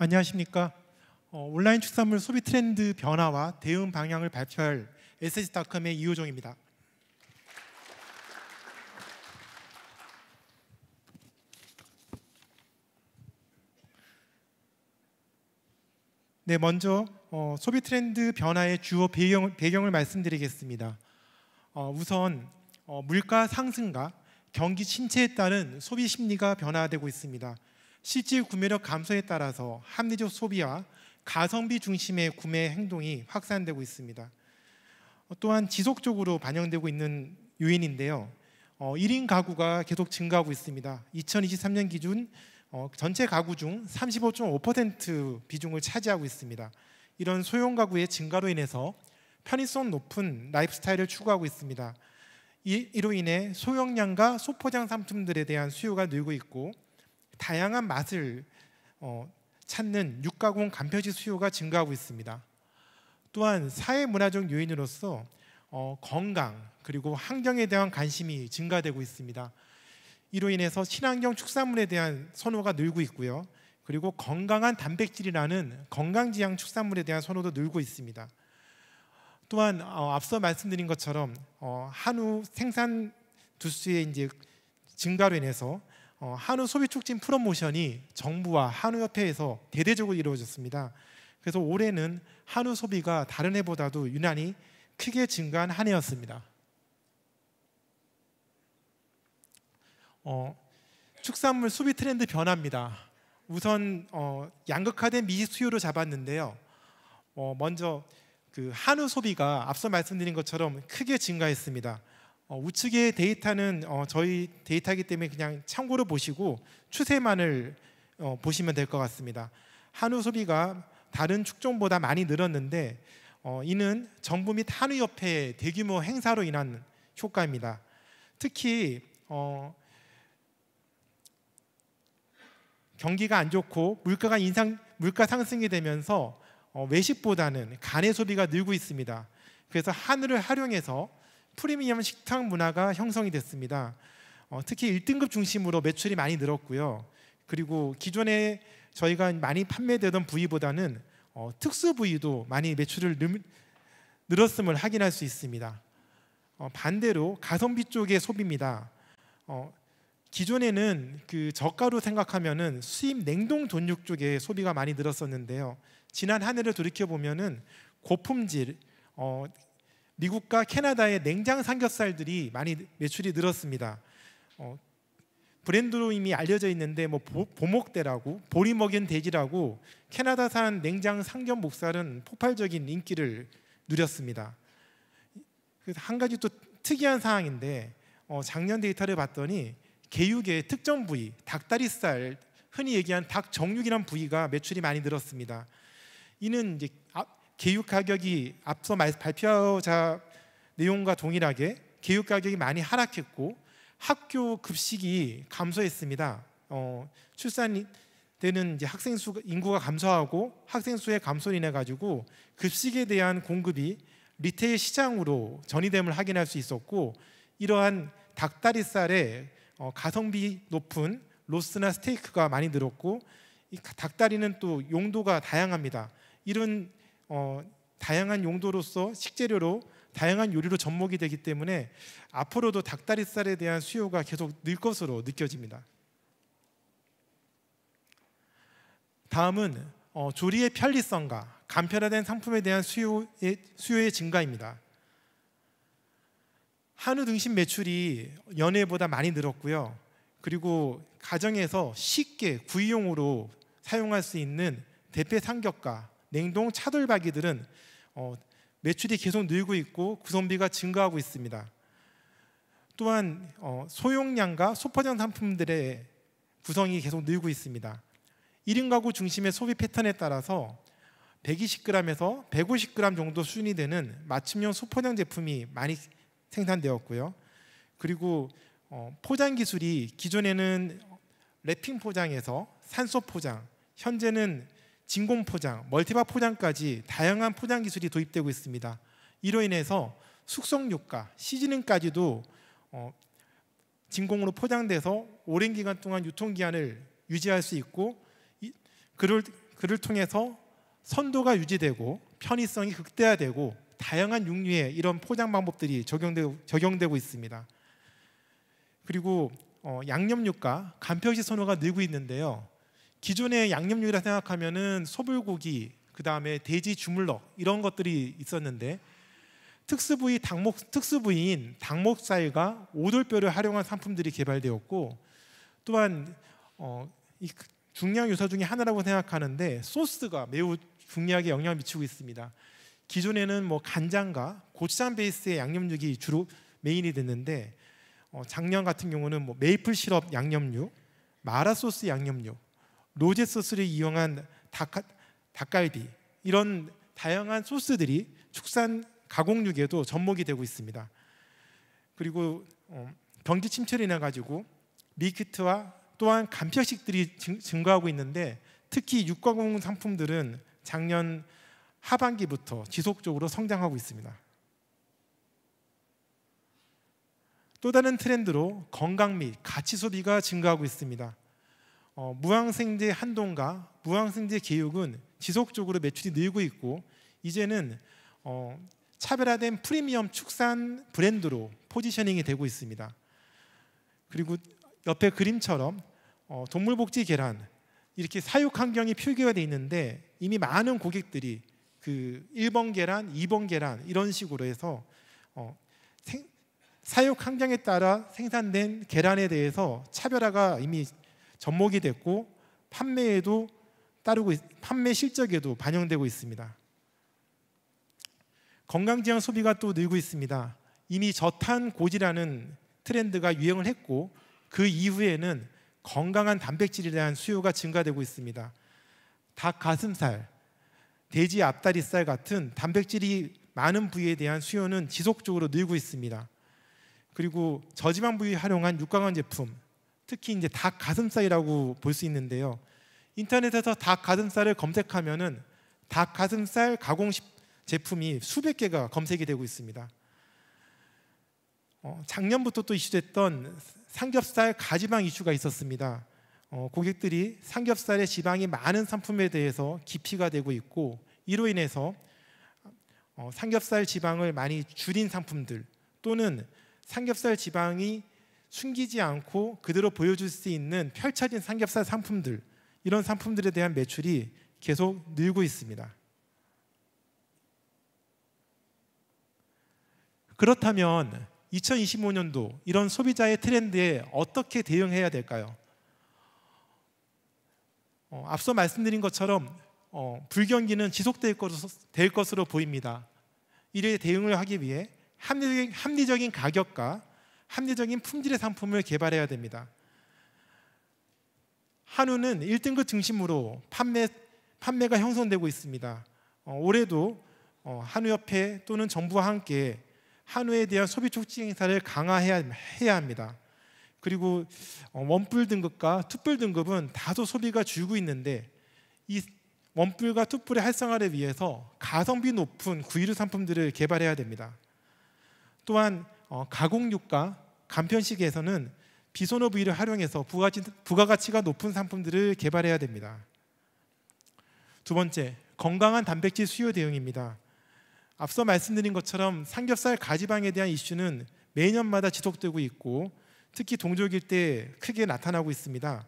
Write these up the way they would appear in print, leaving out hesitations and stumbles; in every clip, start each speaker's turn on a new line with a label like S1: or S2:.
S1: 안녕하십니까. 온라인 축산물 소비 트렌드 변화와 대응 방향을 발표할 SS닷컴의 이호종입니다. 네, 먼저 소비 트렌드 변화의 주요 배경을 말씀드리겠습니다. 우선 물가 상승과 경기 침체에 따른 소비 심리가 변화되고 있습니다. 실질 구매력 감소에 따라서 합리적 소비와 가성비 중심의 구매 행동이 확산되고 있습니다. 또한 지속적으로 반영되고 있는 요인인데요. 1인 가구가 계속 증가하고 있습니다. 2023년 기준 전체 가구 중 35.5% 비중을 차지하고 있습니다. 이런 소형 가구의 증가로 인해서 편의성 높은 라이프 스타일을 추구하고 있습니다. 이로 인해 소형량과 소포장 상품들에 대한 수요가 늘고 있고, 다양한 맛을 찾는 육가공 간편식 수요가 증가하고 있습니다. 또한 사회문화적 요인으로서 건강 그리고 환경에 대한 관심이 증가되고 있습니다. 이로 인해서 친환경 축산물에 대한 선호가 늘고 있고요. 그리고 건강한 단백질이라는 건강지향 축산물에 대한 선호도 늘고 있습니다. 또한 앞서 말씀드린 것처럼 한우 생산 두수의 이제 증가로 인해서 한우 소비 촉진 프로모션이 정부와 한우협회에서 대대적으로 이루어졌습니다. 그래서 올해는 한우 소비가 다른 해보다도 유난히 크게 증가한 한 해였습니다. 축산물 소비 트렌드 변화입니다. 우선 양극화된 미식 수요로 잡았는데요. 먼저 그 한우 소비가 앞서 말씀드린 것처럼 크게 증가했습니다. 우측의 데이터는 저희 데이터이기 때문에 그냥 참고로 보시고 추세만을 보시면 될 것 같습니다. 한우 소비가 다른 축종보다 많이 늘었는데 이는 정부 및 한우협회의 대규모 행사로 인한 효과입니다. 특히 경기가 안 좋고 물가 상승이 되면서 외식보다는 간의 소비가 늘고 있습니다. 그래서 한우를 활용해서 프리미엄 식탁 문화가 형성이 됐습니다. 특히 1등급 중심으로 매출이 많이 늘었고요. 그리고 기존에 저희가 많이 판매되던 부위보다는 특수 부위도 많이 매출을 늘었음을 확인할 수 있습니다. 반대로 가성비 쪽의 소비입니다. 기존에는 그 저가로 생각하면은 수입 냉동 돈육 쪽의 소비가 많이 늘었었는데요. 지난 한 해를 돌이켜 보면은 고품질 미국과 캐나다의 냉장 삼겹살들이 많이 매출이 늘었습니다. 브랜드로 이미 알려져 있는데 보목대라고 보리 먹인 돼지라고 캐나다산 냉장 삼겹 목살은 폭발적인 인기를 누렸습니다. 한 가지 또 특이한 사항인데 작년 데이터를 봤더니 개육의 특정 부위 닭다리살, 흔히 얘기한 닭 정육이라는 부위가 매출이 많이 늘었습니다. 이는 이제 개육 가격이 앞서 발표자 내용과 동일하게 개육 가격이 많이 하락했고 학교 급식이 감소했습니다. 출산이 되는 이제 학생 수 인구가 감소하고 학생 수의 감소로 인해 가지고 급식에 대한 공급이 리테일 시장으로 전이됨을 확인할 수 있었고, 이러한 닭다리살의 가성비 높은 로스나 스테이크가 많이 늘었고, 이 닭다리는 또 용도가 다양합니다. 이런 다양한 용도로서 식재료로 다양한 요리로 접목이 되기 때문에 앞으로도 닭다리살에 대한 수요가 계속 늘 것으로 느껴집니다. 다음은 조리의 편리성과 간편화된 상품에 대한 수요의 증가입니다. 한우 등심 매출이 연해보다 많이 늘었고요. 그리고 가정에서 쉽게 구이용으로 사용할 수 있는 대패 삼겹과 냉동 차돌박이들은 매출이 계속 늘고 있고 구성비가 증가하고 있습니다. 또한 소용량과 소포장 상품들의 구성이 계속 늘고 있습니다. 1인 가구 중심의 소비 패턴에 따라서 120g에서 150g 정도 수준이 되는 맞춤형 소포장 제품이 많이 생산되었고요. 그리고 포장 기술이 기존에는 랩핑 포장에서 산소 포장, 현재는 진공 포장, 멀티박 포장까지 다양한 포장 기술이 도입되고 있습니다. 이로 인해서 숙성육과 시즈닝까지도 진공으로 포장돼서 오랜 기간 동안 유통기한을 유지할 수 있고, 그를 통해서 선도가 유지되고 편의성이 극대화되고 다양한 육류의 이런 포장 방법들이 적용되고 있습니다. 그리고 양념육과 간편식 선호가 늘고 있는데요. 기존의 양념육이라 생각하면은 소불고기, 그 다음에 돼지 주물럭 이런 것들이 있었는데 특수부위인 닭목살과 오돌뼈를 활용한 상품들이 개발되었고, 또한 이 중요한 요소 중에 하나라고 생각하는데 소스가 매우 중요하게 영향을 미치고 있습니다. 기존에는 간장과 고추장 베이스의 양념육이 주로 메인이 됐는데 작년 같은 경우는 메이플 시럽 양념육, 마라 소스 양념육, 로제 소스를 이용한 닭갈비 이런 다양한 소스들이 축산 가공육에도 접목이 되고 있습니다. 그리고 경기 침체로 인해 가지고 밀키트와 또한 간편식들이 증가하고 있는데 특히 육가공 상품들은 작년 하반기부터 지속적으로 성장하고 있습니다. 또 다른 트렌드로 건강 및 가치 소비가 증가하고 있습니다. 무항생제 한동과 무항생제 개육은 지속적으로 매출이 늘고 있고 이제는 차별화된 프리미엄 축산 브랜드로 포지셔닝이 되고 있습니다. 그리고 옆에 그림처럼 동물복지 계란 이렇게 사육 환경이 표기가 되어 있는데 이미 많은 고객들이 그 1번 계란, 2번 계란 이런 식으로 해서 사육 환경에 따라 생산된 계란에 대해서 차별화가 이미 접목이 됐고 판매에도 판매 실적에도 반영되고 있습니다. 건강지향 소비가 또 늘고 있습니다. 이미 저탄 고지라는 트렌드가 유행을 했고 그 이후에는 건강한 단백질에 대한 수요가 증가되고 있습니다. 닭 가슴살, 돼지 앞다리살 같은 단백질이 많은 부위에 대한 수요는 지속적으로 늘고 있습니다. 그리고 저지방 부위 활용한 육강화 제품, 특히 이제 닭 가슴살이라고 볼 수 있는데요. 인터넷에서 닭 가슴살을 검색하면은 닭 가슴살 가공 제품이 수백 개가 검색이 되고 있습니다. 작년부터 또 이슈됐던 삼겹살 가지방 이슈가 있었습니다. 고객들이 삼겹살의 지방이 많은 상품에 대해서 기피가 되고 있고 이로 인해서 삼겹살 지방을 많이 줄인 상품들 또는 삼겹살 지방이 숨기지 않고 그대로 보여줄 수 있는 펼쳐진 삼겹살 상품들 이런 상품들에 대한 매출이 계속 늘고 있습니다. 그렇다면 2025년도 이런 소비자의 트렌드에 어떻게 대응해야 될까요? 앞서 말씀드린 것처럼 불경기는 지속될 것으로 보입니다. 이에 대응을 하기 위해 합리적인 가격과 합리적인 품질의 상품을 개발해야 됩니다. 한우는 1등급 중심으로 판매가 형성되고 있습니다. 올해도 한우협회 또는 정부와 함께 한우에 대한 소비 촉진 행사를 강화해야 합니다. 그리고 원뿔 등급과 투뿔 등급은 다소 소비가 줄고 있는데 이 원뿔과 투뿔의 활성화를 위해서 가성비 높은 구이류 상품들을 개발해야 됩니다. 또한 가공육과 간편식에서는 비소노 부위를 활용해서 부가가치가 높은 상품들을 개발해야 됩니다. 두 번째, 건강한 단백질 수요 대응입니다. 앞서 말씀드린 것처럼 삼겹살 가지방에 대한 이슈는 매년마다 지속되고 있고 특히 동족일 때 크게 나타나고 있습니다.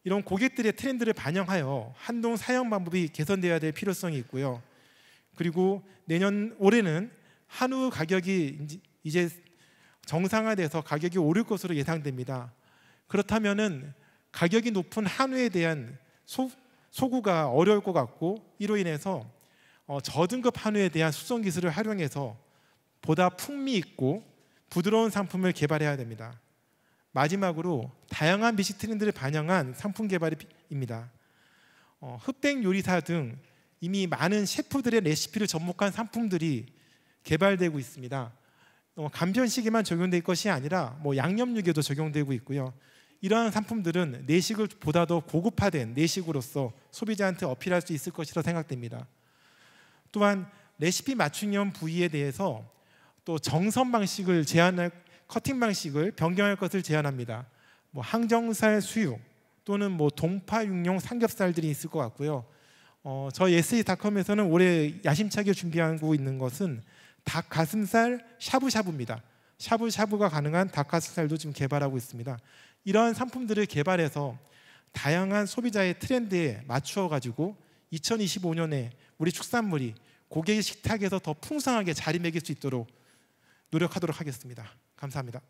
S1: 이런 고객들의 트렌드를 반영하여 한동 사용 방법이 개선되어야 될 필요성이 있고요. 그리고 올해는 한우 가격이 이제 정상화돼서 가격이 오를 것으로 예상됩니다. 그렇다면은 가격이 높은 한우에 대한 소구가 어려울 것 같고 이로 인해서 저등급 한우에 대한 숙성 기술을 활용해서 보다 풍미 있고 부드러운 상품을 개발해야 됩니다. 마지막으로 다양한 미식 트렌드를 반영한 상품 개발입니다. 흑백 요리사 등 이미 많은 셰프들의 레시피를 접목한 상품들이 개발되고 있습니다. 간편식에만 적용될 것이 아니라 양념육에도 적용되고 있고요. 이러한 상품들은 내식을 보다 더 고급화된 내식으로서 소비자한테 어필할 수 있을 것이라 생각됩니다. 또한 레시피 맞춤형 부위에 대해서 또 정선 방식을 커팅 방식을 변경할 것을 제안합니다. 항정살 수육 또는 뭐 동파 육용 삼겹살들이 있을 것 같고요. 저희 SJ닷컴에서는 올해 야심차게 준비하고 있는 것은 닭 가슴살 샤브샤브입니다. 샤브샤브가 가능한 닭 가슴살도 지금 개발하고 있습니다. 이러한 상품들을 개발해서 다양한 소비자의 트렌드에 맞추어 가지고 2025년에 우리 축산물이 고객의 식탁에서 더 풍성하게 자리매길 수 있도록 노력하도록 하겠습니다. 감사합니다.